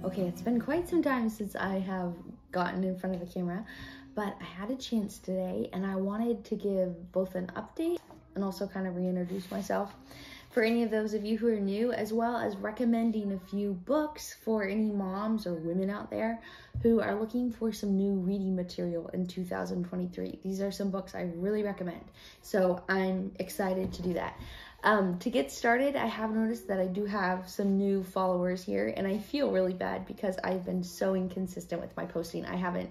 Okay, it's been quite some time since I have gotten in front of the camera, but I had a chance today and I wanted to give both an update and also kind of reintroduce myself for any of those of you who are new, as well as recommending a few books for any moms or women out there who are looking for some new reading material in 2023. These are some books I really recommend, so I'm excited to do that. To get started, I have noticed that I do have some new followers here, and I feel really bad because I've been so inconsistent with my posting. I haven't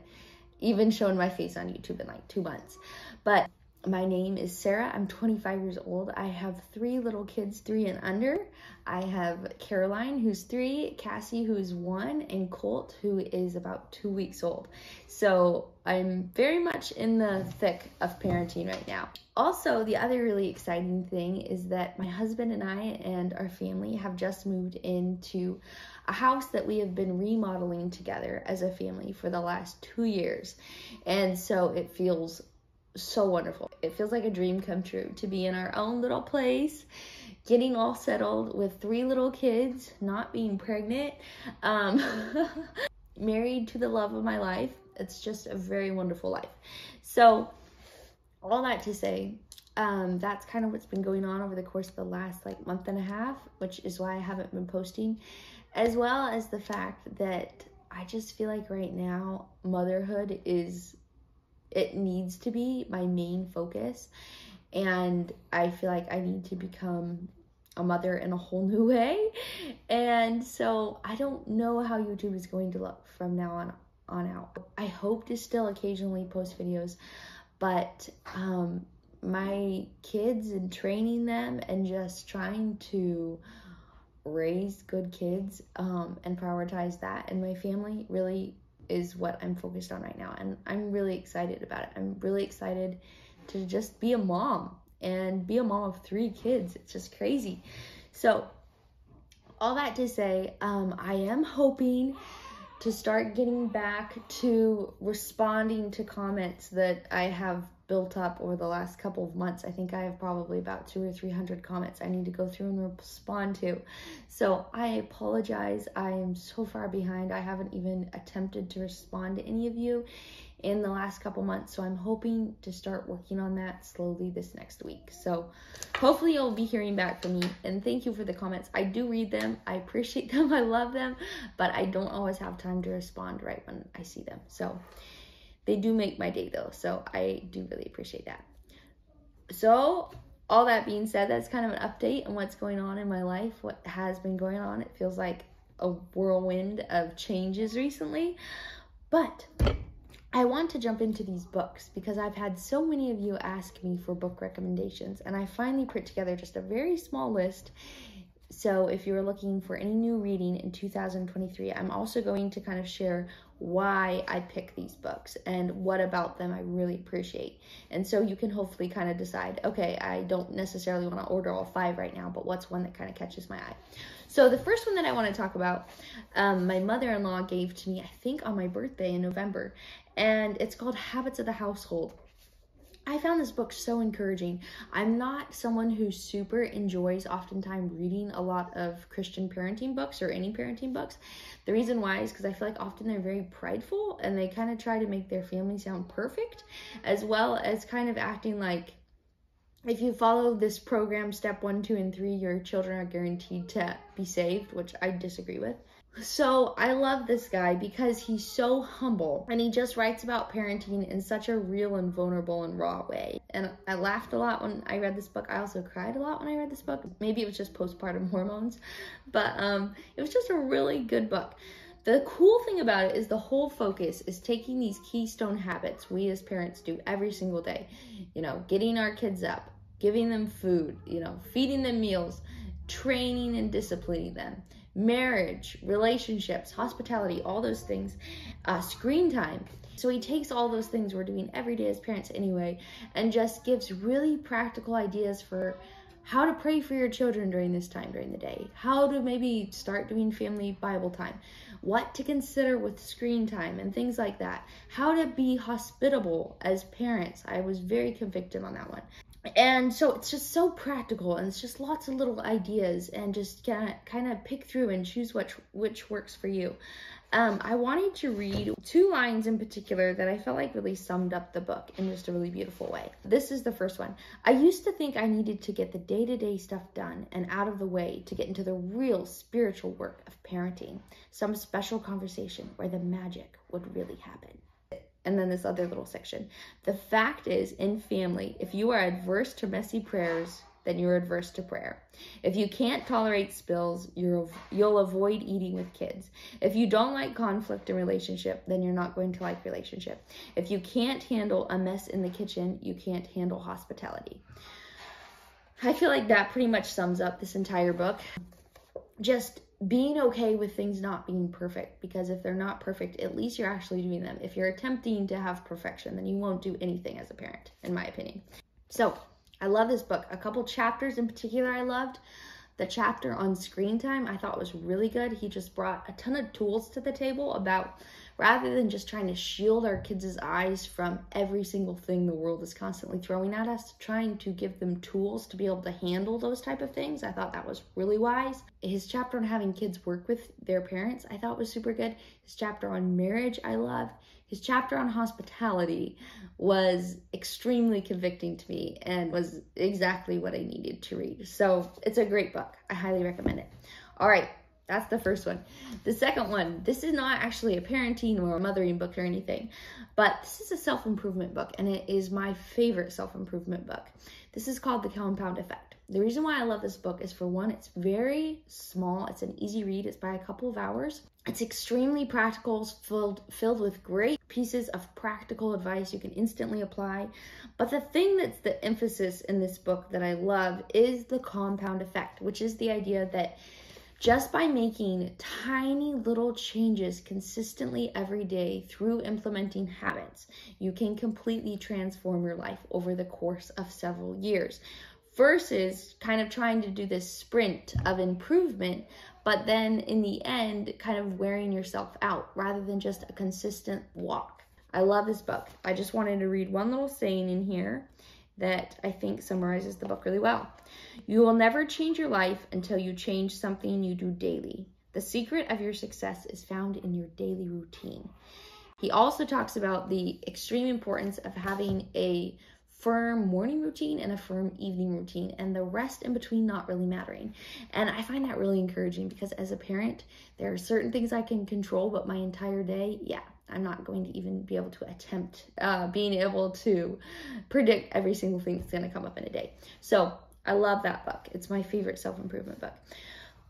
even shown my face on YouTube in like 2 months, but my name is Sarah. I'm 25 years old. I have 3 little kids, 3 and under. I have Caroline, who's 3, Cassie, who's 1, and Colt, who is about 2 weeks old. So I'm very much in the thick of parenting right now. Also, the other really exciting thing is that my husband and I and our family have just moved into a house that we have been remodeling together as a family for the last 2 years. And so it feels so wonderful. It feels like a dream come true to be in our own little place, getting all settled with 3 little kids, not being pregnant, married to the love of my life. It's just a very wonderful life. So all that to say, that's kind of what's been going on over the course of the last month and a half, which is why I haven't been posting, as well as the fact that I just feel like right now motherhood it needs to be my main focus, and I feel like I need to become a mother in a whole new way. And so I don't know how YouTube is going to look from now on out. I hope to still occasionally post videos, but my kids and training them and just trying to raise good kids and prioritize that in my family really is what I'm focused on right now, and I'm really excited about it. I'm really excited to just be a mom and be a mom of 3 kids. It's just crazy. So all that to say, I am hoping to start getting back to responding to comments that I have built up over the last couple of months. I think I have probably about 200 or 300 comments I need to go through and respond to. So I apologize. I am so far behind. I haven't even attempted to respond to any of you in the last couple months. So I'm hoping to start working on that slowly this next week. So hopefully you'll be hearing back from me, and thank you for the comments. I do read them. I appreciate them. I love them, but I don't always have time to respond right when I see them. So they do make my day though, so I do really appreciate that. So all that being said, that's kind of an update on what's going on in my life, what has been going on. It feels like a whirlwind of changes recently, but I want to jump into these books because I've had so many of you ask me for book recommendations, and I finally put together just a very small list. So if you're looking for any new reading in 2023, I'm also going to kind of share why I pick these books and what about them I really appreciate. And so you can hopefully kind of decide, okay, I don't necessarily want to order all 5 right now, but what's one that kind of catches my eye? So the first one that I want to talk about, my mother-in-law gave to me, I think on my birthday in November, and it's called Habits of the Household. I found this book so encouraging. I'm not someone who super enjoys oftentimes reading a lot of Christian parenting books or any parenting books. The reason why is because I feel like often they're very prideful and they kind of try to make their family sound perfect, as well as kind of acting like if you follow this program, step 1, 2, and 3, your children are guaranteed to be saved, which I disagree with. So I love this guy because he's so humble and he just writes about parenting in such a real and vulnerable and raw way. And I laughed a lot when I read this book. I also cried a lot when I read this book. Maybe it was just postpartum hormones, but it was just a really good book. The cool thing about it is the whole focus is taking these keystone habits we as parents do every single day. You know, getting our kids up, giving them food, feeding them meals, training and disciplining them, marriage, relationships, hospitality, all those things, screen time. So he takes all those things we're doing every day as parents anyway, and just gives really practical ideas for how to pray for your children during this time during the day, how to maybe start doing family Bible time, what to consider with screen time and things like that, how to be hospitable as parents. I was very convicted on that one. And so it's just so practical, and it's just lots of little ideas, and just kind of pick through and choose which works for you. I wanted to read 2 lines in particular that I felt like really summed up the book in just a really beautiful way. This is the first one. I used to think I needed to get the day-to-day stuff done and out of the way to get into the real spiritual work of parenting, some special conversation where the magic would really happen. And then this other little section. The fact is, in family, if you are adverse to messy prayers, then you're adverse to prayer. If you can't tolerate spills, you'll avoid eating with kids. If you don't like conflict in relationship, then you're not going to like relationship. If you can't handle a mess in the kitchen, you can't handle hospitality. I feel like that pretty much sums up this entire book. Just being okay with things not being perfect, because if they're not perfect, at least you're actually doing them. If you're attempting to have perfection, then you won't do anything as a parent, in my opinion. So I love this book. A couple chapters in particular I loved. The chapter on screen time I thought was really good. He just brought a ton of tools to the table about, rather than just trying to shield our kids' eyes from every single thing the world is constantly throwing at us, trying to give them tools to be able to handle those type of things. I thought that was really wise. His chapter on having kids work with their parents I thought was super good. His chapter on marriage I loved. His chapter on hospitality was extremely convicting to me and was exactly what I needed to read. So it's a great book. I highly recommend it. All right, that's the first one. The second one, this is not actually a parenting or a mothering book or anything, but this is a self-improvement book, and it is my favorite self-improvement book. This is called The Compound Effect. The reason why I love this book is, for one, it's very small. It's an easy read. It's by a couple of hours. It's extremely practical, filled with great pieces of practical advice you can instantly apply. But the thing that's the emphasis in this book that I love is the compound effect, which is the idea that just by making tiny little changes consistently every day through implementing habits, you can completely transform your life over the course of several years, versus kind of trying to do this sprint of improvement, but then in the end, kind of wearing yourself out rather than just a consistent walk. I love this book. I just wanted to read one little saying in here that I think summarizes the book really well. You will never change your life until you change something you do daily. The secret of your success is found in your daily routine. He also talks about the extreme importance of having a firm morning routine and a firm evening routine, and the rest in between not really mattering. And I find that really encouraging, because as a parent, there are certain things I can control, but my entire day, I'm not going to even be able to attempt being able to predict every single thing that's going to come up in a day. So I love that book. It's my favorite self-improvement book.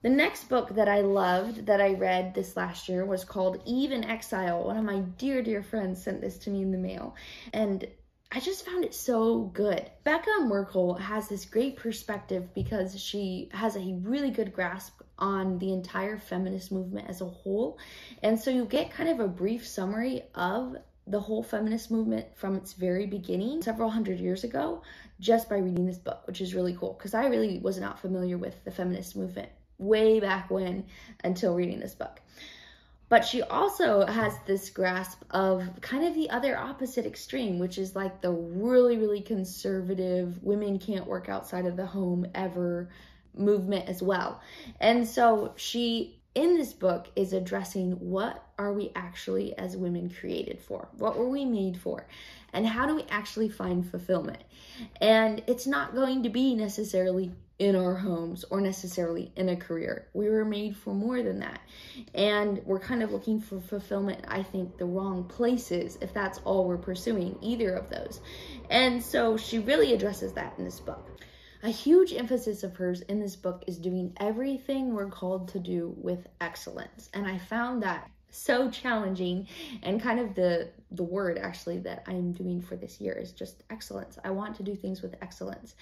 The next book that I loved that I read this last year was called Eve in Exile. One of my dear, dear friends sent this to me in the mail, and I just found it so good. Becca Merkle has this great perspective because she has a really good grasp on the entire feminist movement as a whole. And so you get kind of a brief summary of the whole feminist movement from its very beginning, several hundred years ago, just by reading this book, which is really cool, because I really was not familiar with the feminist movement way back when until reading this book. But she also has this grasp of kind of the other opposite extreme, which is like the really, really conservative, women can't work outside of the home ever movement as well. And so she, in this book, is addressing what are we actually as women created for? What were we made for? And how do we actually find fulfillment? And it's not going to be necessarily in our homes or necessarily in a career. We were made for more than that. And we're kind of looking for fulfillment, I think, the wrong places if that's all we're pursuing, either of those. And so she really addresses that in this book. A huge emphasis of hers in this book is doing everything we're called to do with excellence. And I found that so challenging, and kind of the word actually that I'm doing for this year is just excellence. I want to do things with excellence.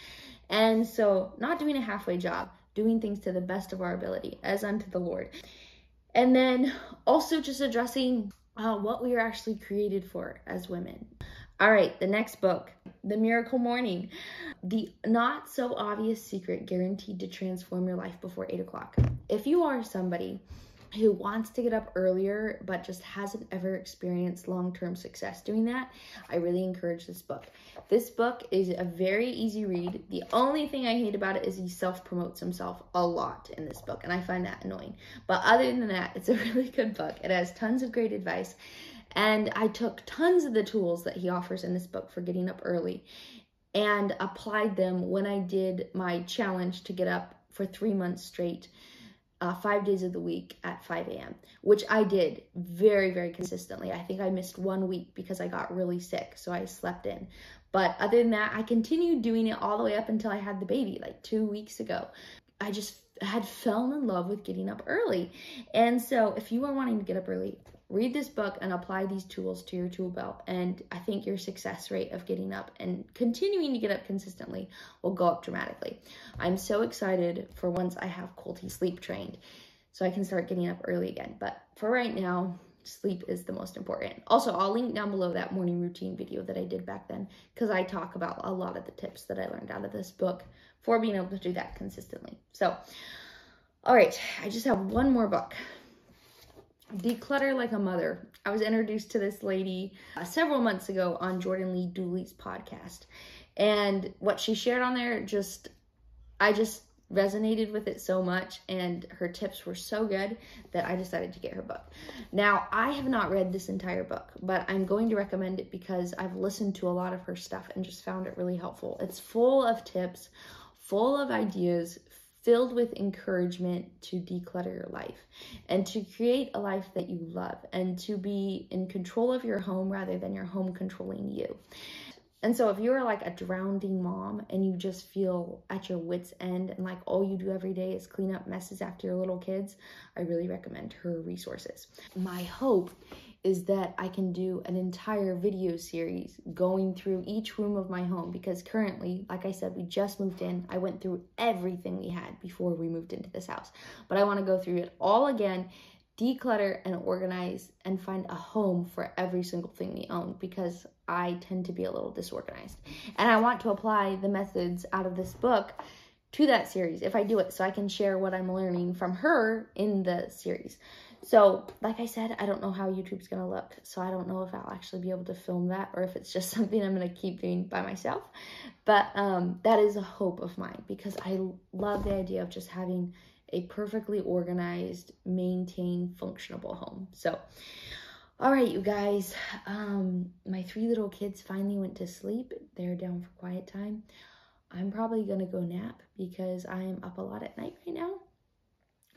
And so not doing a halfway job, doing things to the best of our ability as unto the Lord. And then also just addressing what we are actually created for as women. All right, the next book, The Miracle Morning. The not so obvious secret guaranteed to transform your life before 8 o'clock. If you are somebody who wants to get up earlier but just hasn't ever experienced long-term success doing that, I really encourage this book. This book is a very easy read. The only thing I hate about it is he self-promotes himself a lot in this book, and I find that annoying. But other than that, it's a really good book. It has tons of great advice, and I took tons of the tools that he offers in this book for getting up early and applied them when I did my challenge to get up for 3 months straight, 5 days of the week at 5 a.m., which I did very, very consistently. I think I missed 1 week because I got really sick, so I slept in. But other than that, I continued doing it all the way up until I had the baby, like 2 weeks ago. I just had fallen in love with getting up early. And so if you are wanting to get up early, read this book and apply these tools to your tool belt. And I think your success rate of getting up and continuing to get up consistently will go up dramatically. I'm so excited for once I have Colty sleep trained so I can start getting up early again. But for right now, sleep is the most important. Also, I'll link down below that morning routine video that I did back then, because I talk about a lot of the tips that I learned out of this book for being able to do that consistently. So, all right, I just have one more book. Declutter Like a Mother. I was introduced to this lady several months ago on Jordan Lee Dooley's podcast. And what she shared on there, I just resonated with it so much, and her tips were so good that I decided to get her book. Now, I have not read this entire book, but I'm going to recommend it because I've listened to a lot of her stuff and just found it really helpful. It's full of tips, full of ideas, filled with encouragement to declutter your life and to create a life that you love and to be in control of your home rather than your home controlling you. And so if you're like a drowning mom and you just feel at your wit's end and like all you do every day is clean up messes after your little kids, I really recommend her resources. My hope is that I can do an entire video series going through each room of my home, because currently, like I said, we just moved in. I went through everything we had before we moved into this house, but I want to go through it all again, declutter and organize and find a home for every single thing we own, because I tend to be a little disorganized. And I want to apply the methods out of this book to that series if I do it, so I can share what I'm learning from her in the series. So, like I said, I don't know how YouTube's gonna look, so I don't know if I'll actually be able to film that or if it's just something I'm gonna keep doing by myself. But that is a hope of mine, because I love the idea of just having a perfectly organized, maintained, functionable home. So, all right, you guys, my 3 little kids finally went to sleep. They're down for quiet time. I'm probably gonna go nap because I am up a lot at night right now.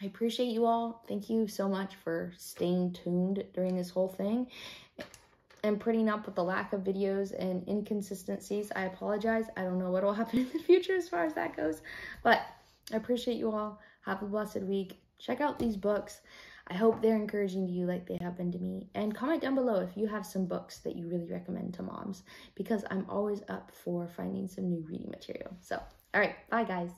I appreciate you all. Thank you so much for staying tuned during this whole thing and putting up with the lack of videos and inconsistencies. I apologize. I don't know what will happen in the future as far as that goes, but I appreciate you all. Have a blessed week. Check out these books. I hope they're encouraging to you like they have been to me. And comment down below if you have some books that you really recommend to moms, because I'm always up for finding some new reading material. So, all right. Bye, guys.